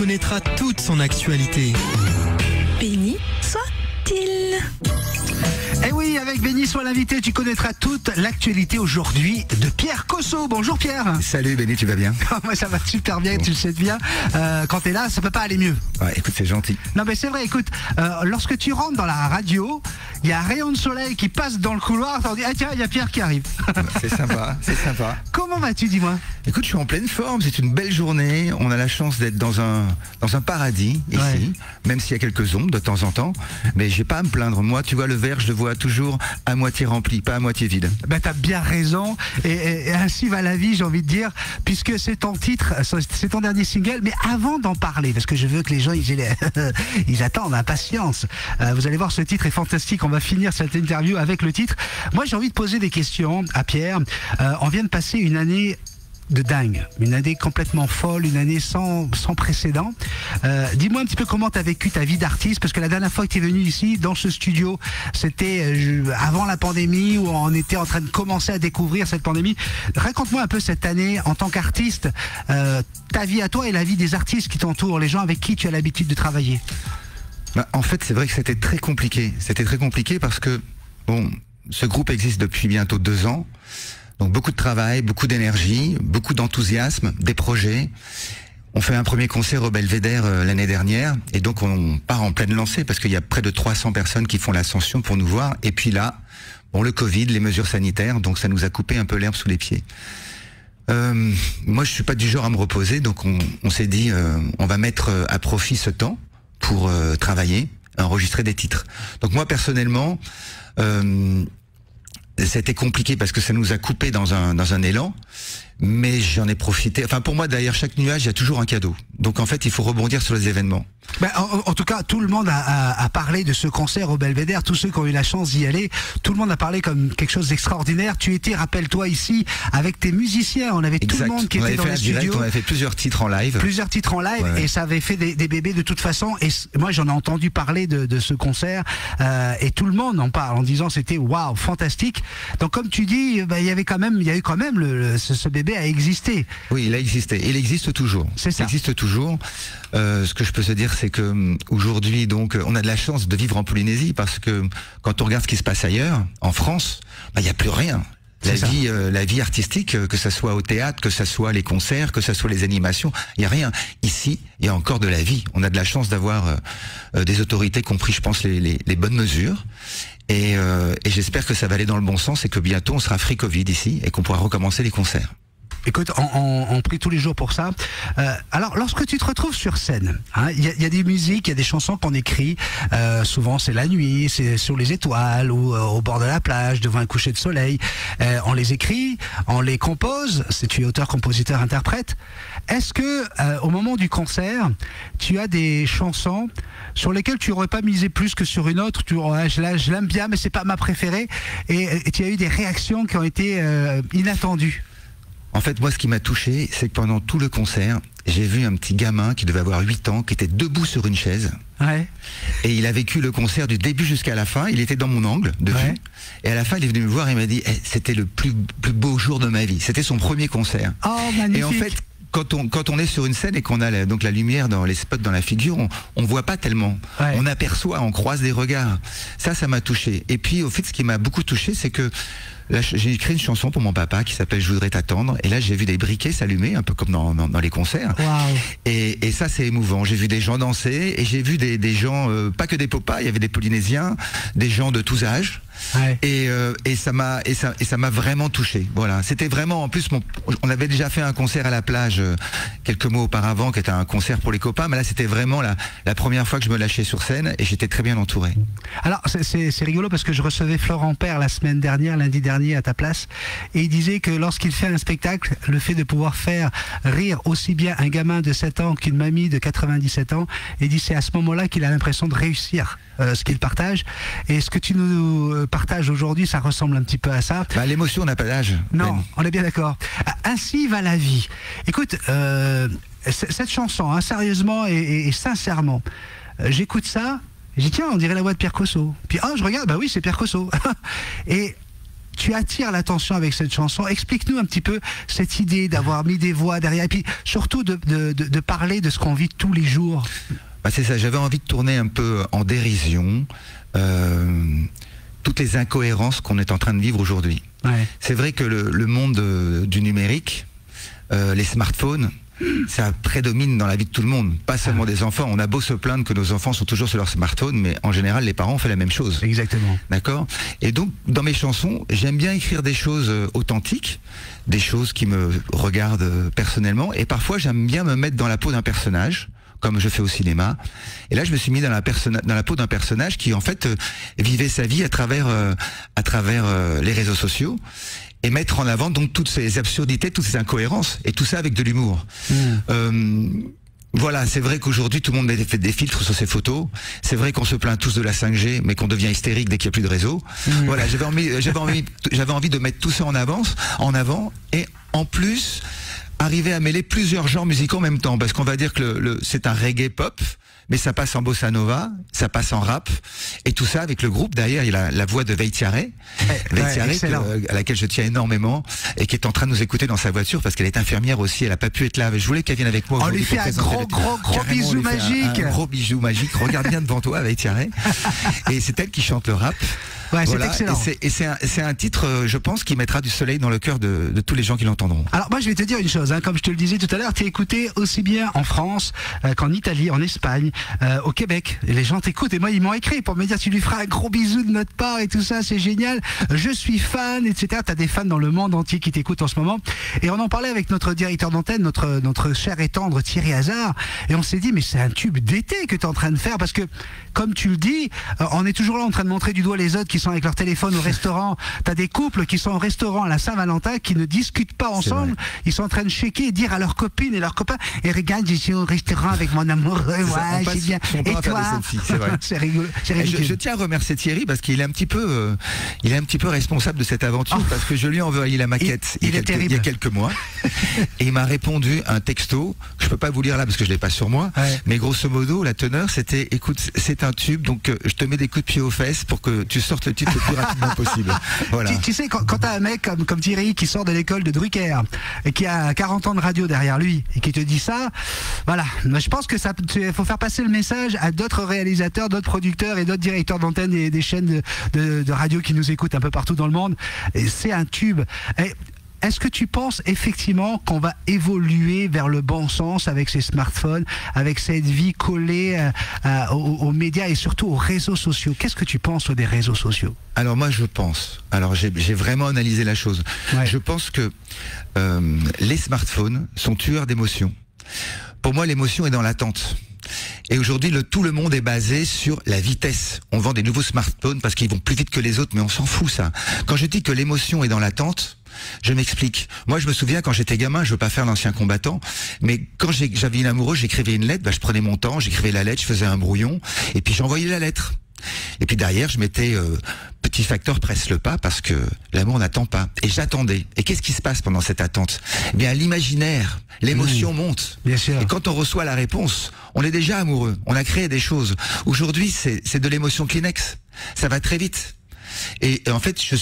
connaîtras toute son actualité. Béni soit-il. Eh oui, avec Béni soit l'invité, tu connaîtras toute l'actualité aujourd'hui de Pierre Cosso. Bonjour Pierre. Salut Béni, tu vas bien? Moi ça va super bien, tu le sais bien. Quand t'es là, ça peut pas aller mieux. Ouais, écoute, c'est gentil. Non mais c'est vrai, écoute, lorsque tu rentres dans la radio, il y a un rayon de soleil qui passe dans le couloir, t'en dis, ah tiens, il y a Pierre qui arrive. C'est sympa, c'est sympa. Comment vas-tu, dis-moi? Écoute, je suis en pleine forme, c'est une belle journée, on a la chance d'être dans un paradis ici, Ouais. même s'il y a quelques ombres de temps en temps, mais j'ai pas à me plaindre. Moi, tu vois, le verre, je le vois toujours à moitié rempli, pas à moitié vide. Ben t'as bien raison, et ainsi va la vie, j'ai envie de dire, puisque c'est ton titre, c'est ton dernier single. Mais avant d'en parler, parce que je veux que les gens ils attendent, impatience. Vous allez voir, ce titre est fantastique. On va finir cette interview avec le titre. Moi, j'ai envie de poser des questions à Pierre. On vient de passer une année de dingue, une année complètement folle, une année sans précédent. Dis-moi un petit peu comment tu as vécu ta vie d'artiste, parce que la dernière fois que tu es venu ici dans ce studio, c'était avant la pandémie, où on était en train de commencer à découvrir cette pandémie. Raconte-moi un peu cette année en tant qu'artiste, ta vie à toi et la vie des artistes qui t'entourent, les gens avec qui tu as l'habitude de travailler. Bah, en fait, c'est vrai que c'était très compliqué. C'était très compliqué parce que, bon, ce groupe existe depuis bientôt 2 ans. Donc beaucoup de travail, beaucoup d'énergie, beaucoup d'enthousiasme, des projets. On fait un premier concert au Belvédère l'année dernière et donc on part en pleine lancée parce qu'il y a près de 300 personnes qui font l'ascension pour nous voir. Et puis là, bon, le Covid, les mesures sanitaires, donc ça nous a coupé un peu l'herbe sous les pieds. Moi, je suis pas du genre à me reposer, donc on s'est dit, on va mettre à profit ce temps pour travailler, enregistrer des titres. Donc moi, personnellement, c'était compliqué parce que ça nous a coupé dans un élan, mais j'en ai profité. Enfin, pour moi, derrière chaque nuage, il y a toujours un cadeau. Donc en fait, il faut rebondir sur les événements. Ben, en tout cas, tout le monde a parlé de ce concert au Belvédère, tous ceux qui ont eu la chance d'y aller, tout le monde a parlé comme quelque chose d'extraordinaire. Tu étais, rappelle-toi, ici, avec tes musiciens, on avait tout le monde qui était dans le studio. On avait fait plusieurs titres en live. Plusieurs titres en live, Ouais. et ça avait fait des bébés de toute façon. Et moi, j'en ai entendu parler de ce concert, et tout le monde en parle en disant c'était waouh, fantastique. Donc comme tu dis, ben, il y a eu quand même ce bébé a existé. Oui, il a existé. Il existe toujours. C'est ça. Il existe toujours. Ce que je peux te dire, c'est que aujourd'hui, donc, on a de la chance de vivre en Polynésie parce que quand on regarde ce qui se passe ailleurs, en France, bah, il n'y a plus rien. La vie artistique, que ça soit au théâtre, que ça soit les concerts, que ça soit les animations, il n'y a rien. Ici, il y a encore de la vie. On a de la chance d'avoir des autorités qui ont pris, je pense, les bonnes mesures. Et j'espère que ça va aller dans le bon sens et que bientôt on sera free Covid ici et qu'on pourra recommencer les concerts. Écoute, on prie tous les jours pour ça. Alors, lorsque tu te retrouves sur scène, il y a des musiques, il y a des chansons qu'on écrit. Souvent, c'est la nuit, c'est sur les étoiles ou au bord de la plage, devant un coucher de soleil. On les écrit, on les compose. Tu es auteur, compositeur, interprète. Est-ce que, au moment du concert, tu as des chansons sur lesquelles tu n'aurais pas misé plus que sur une autre? Je l'aime bien, mais c'est pas ma préférée. Et tu as eu des réactions qui ont été inattendues. En fait, moi, ce qui m'a touché, c'est que pendant tout le concert, j'ai vu un petit gamin qui devait avoir 8 ans, qui était debout sur une chaise. Ouais. Et il a vécu le concert du début jusqu'à la fin. Il était dans mon angle de vue. Ouais. Et à la fin, il est venu me voir et il m'a dit c'était le plus beau jour de ma vie. C'était son premier concert. Oh, magnifique. Et en fait, quand on est sur une scène et qu'on a donc la lumière dans les spots dans la figure, on voit pas tellement. Ouais. On aperçoit, on croise des regards. Ça m'a touché. Et puis, au fait, ce qui m'a beaucoup touché, c'est que là, j'ai écrit une chanson pour mon papa qui s'appelle Je voudrais t'attendre. Et là, j'ai vu des briquets s'allumer, un peu comme dans les concerts. Waouh. Et ça, c'est émouvant. J'ai vu des gens danser et j'ai vu des gens, pas que des popas, il y avait des Polynésiens, des gens de tous âges. Ouais. Et ça m'a vraiment touché. Voilà, c'était vraiment, en plus, on avait déjà fait un concert à la plage quelques mois auparavant, qui était un concert pour les copains, mais là c'était vraiment la première fois que je me lâchais sur scène et j'étais très bien entouré. Alors c'est rigolo parce que je recevais Florent Père la semaine dernière, lundi dernier à ta place, et il disait que lorsqu'il fait un spectacle, le fait de pouvoir faire rire aussi bien un gamin de 7 ans qu'une mamie de 97 ans, il dit c'est à ce moment-là qu'il a l'impression de réussir ce qu'il partage. Et ce que tu nous partages aujourd'hui, ça ressemble un petit peu à ça. Bah, l'émotion n'a pas d'âge. Non, Ben. on est bien d'accord. Ainsi va la vie. Écoute, cette chanson, sérieusement et sincèrement, j'écoute ça, j'ai dit tiens, on dirait la voix de Pierre Cosso. Puis je regarde, bah oui, c'est Pierre Cosso. Et tu attires l'attention avec cette chanson. Explique-nous un petit peu cette idée d'avoir mis des voix derrière et puis surtout de parler de ce qu'on vit tous les jours. Bah c'est ça, j'avais envie de tourner un peu en dérision toutes les incohérences qu'on est en train de vivre aujourd'hui. Ouais. C'est vrai que le monde du numérique, les smartphones, ça prédomine dans la vie de tout le monde, pas seulement des enfants. On a beau se plaindre que nos enfants sont toujours sur leur smartphone, mais en général, les parents ont fait la même chose. Exactement. D'accord ? Et donc, dans mes chansons, j'aime bien écrire des choses authentiques, des choses qui me regardent personnellement, et parfois, j'aime bien me mettre dans la peau d'un personnage, comme je fais au cinéma. Et là, je me suis mis dans la peau d'un personnage qui, en fait, vivait sa vie à travers les réseaux sociaux. Et mettre en avant donc toutes ces absurdités, toutes ces incohérences, et tout ça avec de l'humour. Voilà, c'est vrai qu'aujourd'hui tout le monde met des filtres sur ses photos. C'est vrai qu'on se plaint tous de la 5G, mais qu'on devient hystérique dès qu'il n'y a plus de réseau. Voilà, j'avais envie de mettre tout ça en avant, et en plus arriver à mêler plusieurs genres musicaux en même temps, parce qu'on va dire que c'est un reggae pop. Mais ça passe en bossa nova, ça passe en rap, et tout ça avec le groupe. Derrière, il y a la voix de Veitiaré, à laquelle je tiens énormément, et qui est en train de nous écouter dans sa voiture parce qu'elle est infirmière aussi. Elle n'a pas pu être là. Je voulais qu'elle vienne avec moi. On lui fait un gros bisou magique. Un gros bijou magique. Regarde bien devant toi, Veitiaré. Et c'est elle qui chante le rap. Ouais, voilà, c'est excellent. Et c'est un titre, je pense, qui mettra du soleil dans le cœur de tous les gens qui l'entendront. Alors moi je vais te dire une chose, hein, comme je te le disais tout à l'heure, tu es écouté aussi bien en France qu'en Italie, en Espagne, au Québec. Et les gens t'écoutent et moi ils m'ont écrit pour me dire tu lui feras un gros bisou de notre part et tout ça, c'est génial, je suis fan, etc. Tu as des fans dans le monde entier qui t'écoutent en ce moment. Et on en parlait avec notre directeur d'antenne, notre cher et tendre Thierry Hazard, et on s'est dit mais c'est un tube d'été que tu es en train de faire parce que comme tu le dis, on est toujours là en train de montrer du doigt les autres qui sont avec leur téléphone au restaurant. T'as des couples qui sont au restaurant à la Saint-Valentin qui ne discutent pas ensemble. Ils sont en train de checker et dire à leurs copines et leurs copains et regarde, je suis au restaurant avec mon amoureux. Ouais, c'est bien. Et toi? C'est rigolo. Je tiens à remercier Thierry parce qu'il est un petit peu, responsable de cette aventure parce que je lui ai envoyé la maquette il y a quelques mois et il m'a répondu un texto. Je peux pas vous lire là parce que je l'ai pas sur moi. Ouais. Mais grosso modo, la teneur c'était, écoute, c'est un tube, donc je te mets des coups de pied aux fesses pour que tu sortes le titre le plus rapidement possible. Voilà. Tu sais, quand t'as un mec comme Thierry qui sort de l'école de Drucker et qui a 40 ans de radio derrière lui et qui te dit ça, voilà. Je pense que faut faire passer le message à d'autres réalisateurs, d'autres producteurs et d'autres directeurs d'antenne des chaînes de radio qui nous écoutent un peu partout dans le monde. Et c'est un tube. Est-ce que tu penses effectivement qu'on va évoluer vers le bon sens avec ces smartphones, avec cette vie collée aux médias et surtout aux réseaux sociaux? Qu'est-ce que tu penses des réseaux sociaux? Alors moi je pense, j'ai vraiment analysé la chose. Ouais. Je pense que les smartphones sont tueurs d'émotions. Pour moi l'émotion est dans l'attente. Et aujourd'hui, tout le monde est basé sur la vitesse. On vend des nouveaux smartphones parce qu'ils vont plus vite que les autres, mais on s'en fout ça. Quand je dis que l'émotion est dans l'attente, je m'explique. Moi, je me souviens quand j'étais gamin, je veux pas faire l'ancien combattant, mais quand j'avais une amoureuse, j'écrivais une lettre, je prenais mon temps, j'écrivais la lettre, je faisais un brouillon, et puis j'envoyais la lettre. Et puis derrière, je mettais petit facteur presse le pas parce que l'amour n'attend pas. Et j'attendais. Et qu'est-ce qui se passe pendant cette attente? Eh bien, l'imaginaire, l'émotion monte. Bien sûr. Et quand on reçoit la réponse, on est déjà amoureux. On a créé des choses. Aujourd'hui, c'est de l'émotion Kleenex. Ça va très vite. Et en fait, je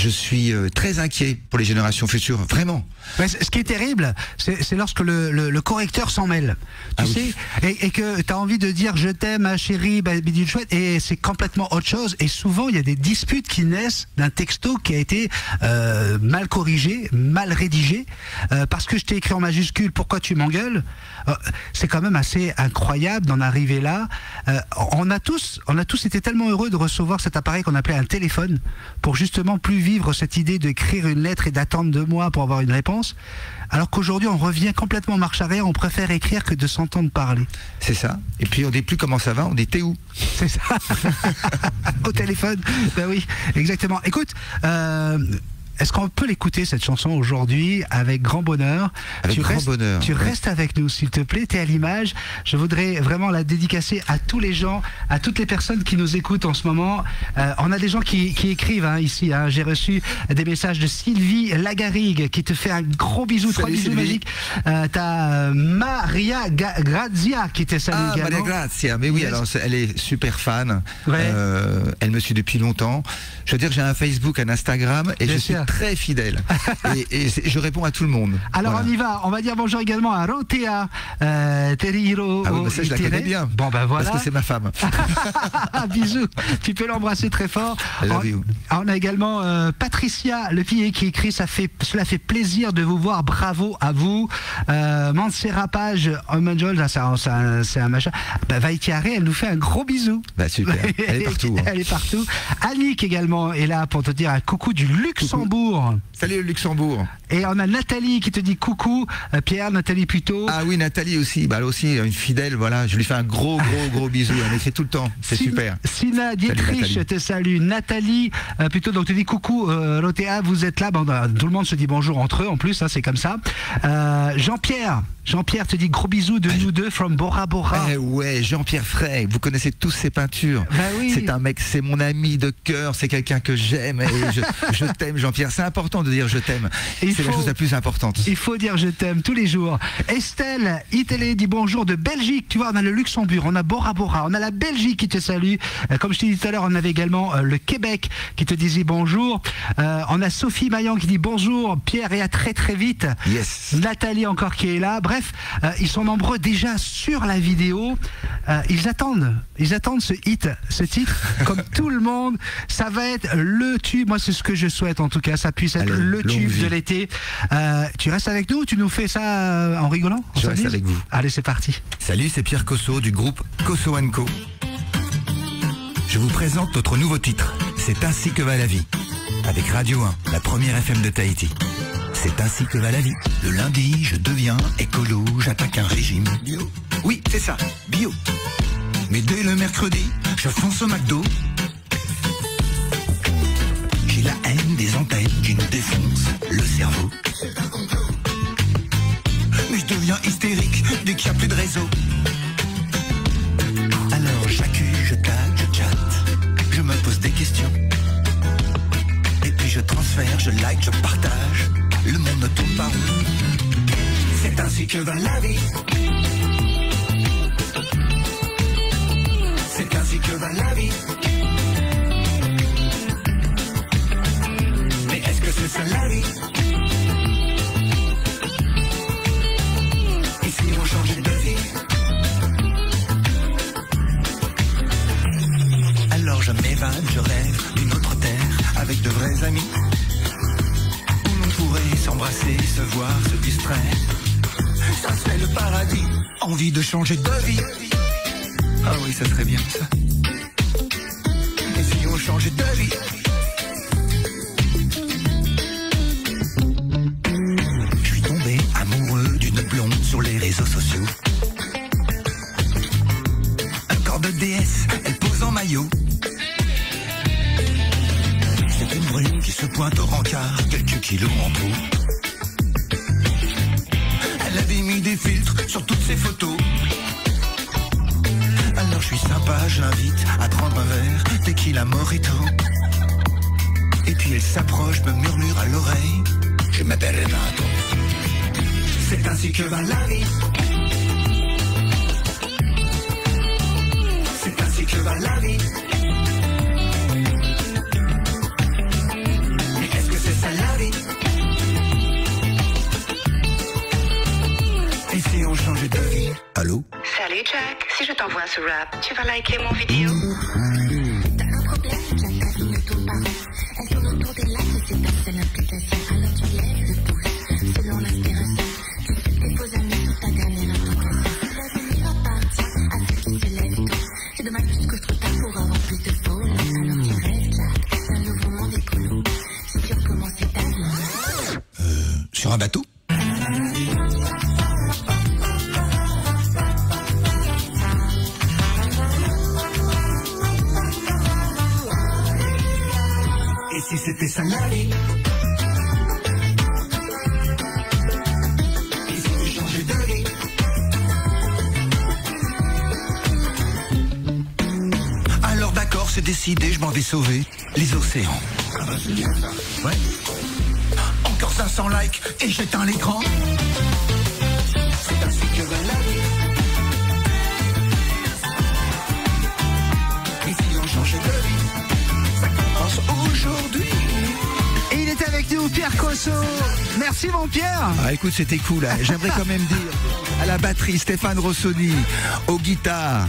suis très inquiet pour les générations futures, vraiment. Ouais, ce qui est terrible, c'est lorsque le correcteur s'en mêle. Tu sais, oui. et que tu as envie de dire je t'aime, ma chérie, bidule chouette, et c'est complètement autre chose. Et souvent, il y a des disputes qui naissent d'un texto qui a été mal corrigé, mal rédigé, parce que je t'ai écrit en majuscule, pourquoi tu m'engueules? C'est quand même assez incroyable d'en arriver là. On a tous été tellement heureux de recevoir cet appareil qu'on appelait un téléphone pour justement plus vivre cette idée d'écrire une lettre et d'attendre 2 mois pour avoir une réponse, alors qu'aujourd'hui on revient complètement en marche arrière, on préfère écrire que de s'entendre parler. C'est ça. Et puis on dit plus comment ça va, on dit t'es où? C'est ça. Au téléphone. Ben oui, exactement. Écoute, est-ce qu'on peut l'écouter cette chanson aujourd'hui avec grand bonheur? Avec grand bonheur. Tu restes avec nous, s'il te plaît. T'es à l'image. Je voudrais vraiment la dédicacer à tous les gens, à toutes les personnes qui nous écoutent en ce moment. On a des gens qui écrivent ici. J'ai reçu des messages de Sylvie Lagarigue qui te fait un gros bisou, 3 bisous magiques. T'as Maria Grazia qui te salue également. Maria Grazia, mais oui, Yes. alors elle est super fan. Ouais. Elle me suit depuis longtemps. Je veux dire, j'ai un Facebook, un Instagram et Bien je suis sûr. très fidèle. et je réponds à tout le monde. Alors Voilà. on y va, on va dire bonjour également à Rotea Terihiro. Ah oui, mais ça je la connais bien. Bon ben voilà. Parce que c'est ma femme. Bisous, tu peux l'embrasser très fort. I love you. On a également Patricia Lepillet qui écrit cela fait plaisir de vous voir, bravo à vous. Mansera Page, Omanjol, c'est un machin. Vaitiare, elle nous fait un gros bisou. Bah super, elle est partout. Hein. Elle est partout. Annick également est là pour te dire un coucou du Luxembourg. Salut le Luxembourg. Et on a Nathalie qui te dit coucou, Pierre, Nathalie plutôt. Ah oui, Nathalie aussi, bah elle aussi une fidèle, voilà, je lui fais un gros bisou, elle m'écrit tout le temps, c'est super. Sina Dietrich Nathalie. te salue, Nathalie plutôt, donc te dit coucou Rotea, vous êtes là, tout le monde se dit bonjour entre eux en plus, c'est comme ça. Jean-Pierre te dit gros bisous de nous deux from Bora Bora. Ouais, Jean-Pierre Frey, vous connaissez tous ses peintures. Bah oui. C'est un mec, c'est mon ami de cœur, c'est quelqu'un que j'aime et je t'aime Jean-Pierre, c'est important de dire je t'aime, c'est la chose la plus importante. Il faut dire je t'aime tous les jours. Estelle Itélé dit bonjour de Belgique, tu vois, on a le Luxembourg, on a Bora Bora, on a la Belgique qui te salue. Comme je t'ai dit tout à l'heure, on avait également le Québec qui te disait bonjour. On a Sophie Maillan qui dit bonjour, Pierre et à très très vite. Yes. Nathalie encore qui est là. Bref, ils sont nombreux déjà sur la vidéo. Ils attendent ce hit, ce titre, comme tout le monde. Ça va être le tube. Moi, c'est ce que je souhaite en tout cas. Ça puisse être Allez, le longue tube vie. de l'été. Tu restes avec nous ou tu nous fais ça en rigolant? On Je reste s'amuse avec vous. Allez, c'est parti. Salut, c'est Pierre Cosso du groupe Cosso & Co. Je vous présente notre nouveau titre, C'est ainsi que va la vie, avec Radio 1, la première FM de Tahiti. C'est ainsi que va la vie. Le lundi, je deviens écolo, j'attaque un régime bio. Oui, c'est ça, bio. Mais dès le mercredi, je fonce au McDo. J'ai la haine des antennes qui nous défoncent le cerveau. Mais je deviens hystérique dès qu'il n'y a plus de réseau. Alors j'accuse, je tag, je chatte, je me pose des questions. Et puis je transfère, je like, je partage. Le monde ne tourne pas rond. C'est ainsi que va la vie. C'est ainsi que va la vie. Mais est-ce que c'est ça la vie? Et si on changeait de vie? Alors je m'évade, je rêve d'une autre terre avec de vrais amis où l'on pourrait s'embrasser, se voir, se distraire. Ça serait le paradis. Envie de changer de vie. Ah oui, ça serait bien ça. Et si on changeait de vie? Je suis tombé amoureux d'une blonde sur les réseaux sociaux. Un corps de déesse, elle pose en maillot. C'est une brune qui se pointe au rencard, quelques kilos en trop. Elle avait mis des filtres sur toutes ses photos. Alors je suis sympa, je l'invite à prendre un verre, tequila mojito. Et puis elle s'approche, me murmure à l'oreille, je m'appelle Renato. C'est ainsi que va la vie. C'est ainsi que va la vie. Mais est-ce que c'est ça la vie? Et si on changeait de vie? Allô? Salut Jack, si je t'envoie ce rap, tu vas liker mon vidéo? Sur un bateau? Et si c'était ça la vie? c'est décidé, je m'en vais sauver les océans. Ouais. Encore 500 likes et j'éteins l'écran. C'est ainsi que va la vie. Et si on changeait de vie, ça commence aujourd'hui. Et il est avec nous, Pierre Cosso. Merci mon Pierre. Ah écoute, c'était cool, hein. J'aimerais quand même dire à la batterie Stéphane Rossoni, aux guitares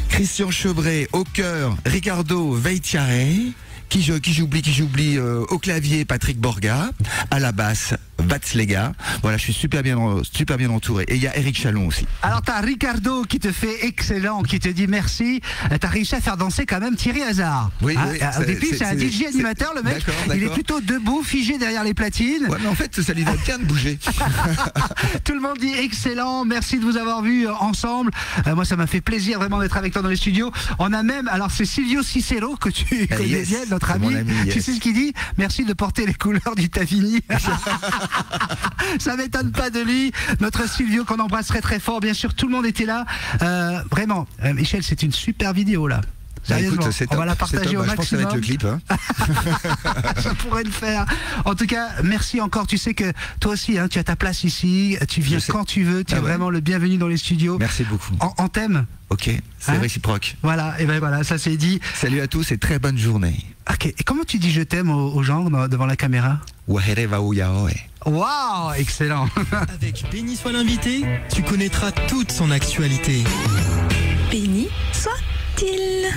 Christian Chebret, au chœur Ricardo Veitiare, qui j'oublie au clavier Patrick Borga, à la basse Vatslega. Voilà, je suis super bien entouré. Et il y a Eric Chalon aussi. Alors t'as Ricardo qui te fait excellent, qui te dit merci. T'as réussi à faire danser quand même Thierry Hazard. Oui, hein, oui, au début c'est un DJ animateur, le mec. D'accord. Il est plutôt debout, figé derrière les platines. Ouais, mais en fait, ça lui va bien de bouger. Tout le monde dit excellent, merci de vous avoir vus ensemble. Moi ça m'a fait plaisir vraiment d'être avec toi dans les studios. On a même, alors c'est Silvio Cicero que tu connais bien, notre ami. Yes. Tu sais ce qu'il dit? Merci de porter les couleurs du Tavini. Ça m'étonne pas de lui. Notre Silvio qu'on embrasse très très fort. Bien sûr, tout le monde était là. Vraiment, Michel, c'est une super vidéo là. Sérieusement, écoute, c'est on va top, la partager au je pense que ça va maximum. être le clip. Hein. Ça pourrait le faire. En tout cas, merci encore. Tu sais que toi aussi, hein, tu as ta place ici. Tu viens quand tu veux. Tu es vraiment le bienvenu dans les studios. Merci beaucoup. En thème. Ok, c'est réciproque. Voilà, et ben voilà, ça c'est dit. Salut à tous et très bonne journée. Ok, et comment tu dis je t'aime aux gens devant la caméra? Wahere Vauyaoe. Waouh, excellent. Avec Béni soit l'invité, tu connaîtras toute son actualité. Béni soit-il.